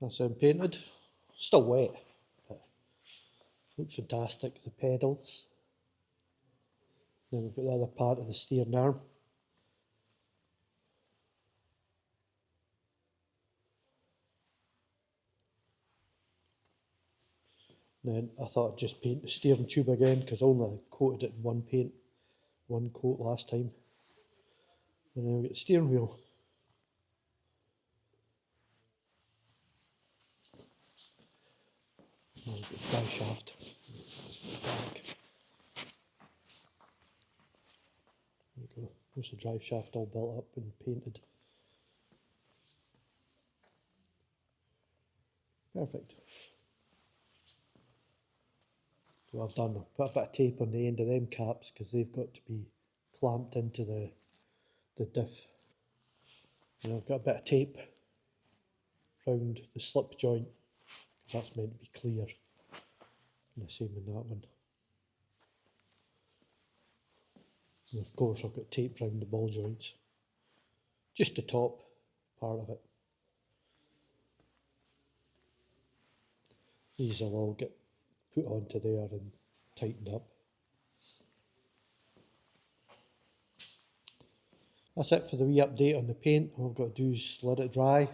That's them painted. Still wet, but looks fantastic. The pedals. Then we've got the other part of the steering arm. Then I thought I'd just paint the steering tube again because I only coated it in one coat last time. And then we've got the steering wheel. And we've got the drive shaft. There we go. There's the drive shaft all built up and painted. Perfect. So what I've done, I've put a bit of tape on the end of them caps because they've got to be clamped into the diff. And I've got a bit of tape round the slip joint because that's meant to be clear. And the same in that one. And of course I've got tape round the ball joints. Just the top part of it. These will all get put onto there and tightened up. That's it for the wee update on the paint. All I've got to do is let it dry,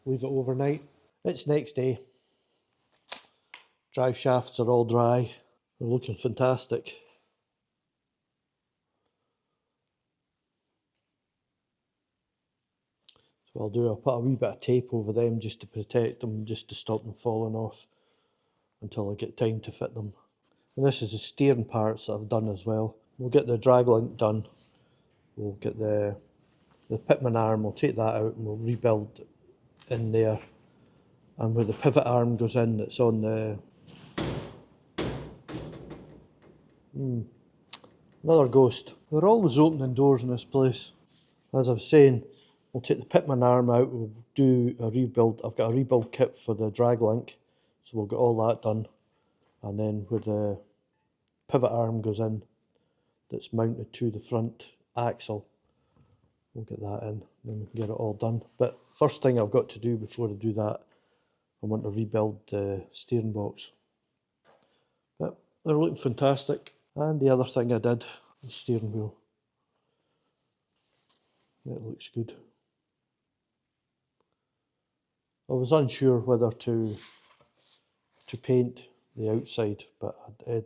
leave it overnight. It's next day. Drive shafts are all dry. They're looking fantastic. So what I'll do, I'll put a wee bit of tape over them just to protect them, just to stop them falling off until I get time to fit them. And this is the steering parts that I've done as well. We'll get the drag link done. We'll get the pitman arm, we'll take that out and we'll rebuild in there. And where the pivot arm goes in, it's on the... Another ghost. They're always opening doors in this place. As I was saying, we'll take the pitman arm out, we'll do a rebuild. I've got a rebuild kit for the drag link, so we'll get all that done. And then where the pivot arm goes in, that's mounted to the front axle, we'll get that in, then we can get it all done. But first thing I've got to do before I do that, I want to rebuild the steering box. But they're looking fantastic. And the other thing I did, the steering wheel. It looks good. I was unsure whether to paint the outside, but I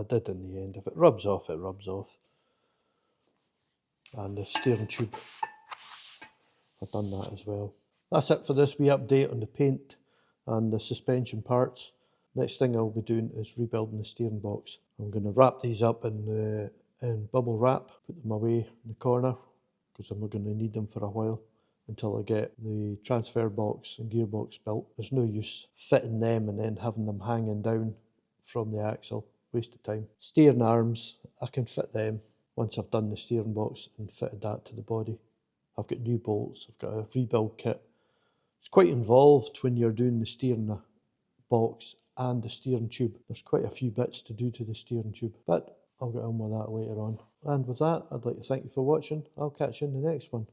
did in the end. If it rubs off, it rubs off. And the steering tube, I've done that as well. That's it for this wee update on the paint and the suspension parts. Next thing I'll be doing is rebuilding the steering box. I'm going to wrap these up in bubble wrap, put them away in the corner because I'm not going to need them for a while until I get the transfer box and gearbox built. There's no use fitting them and then having them hanging down from the axle. Waste of time. Steering arms, I can fit them once I've done the steering box and fitted that to the body. I've got new bolts, I've got a rebuild kit. It's quite involved when you're doing the steering box and the steering tube. There's quite a few bits to do to the steering tube, but I'll get on with that later on. And with that, I'd like to thank you for watching. I'll catch you in the next one.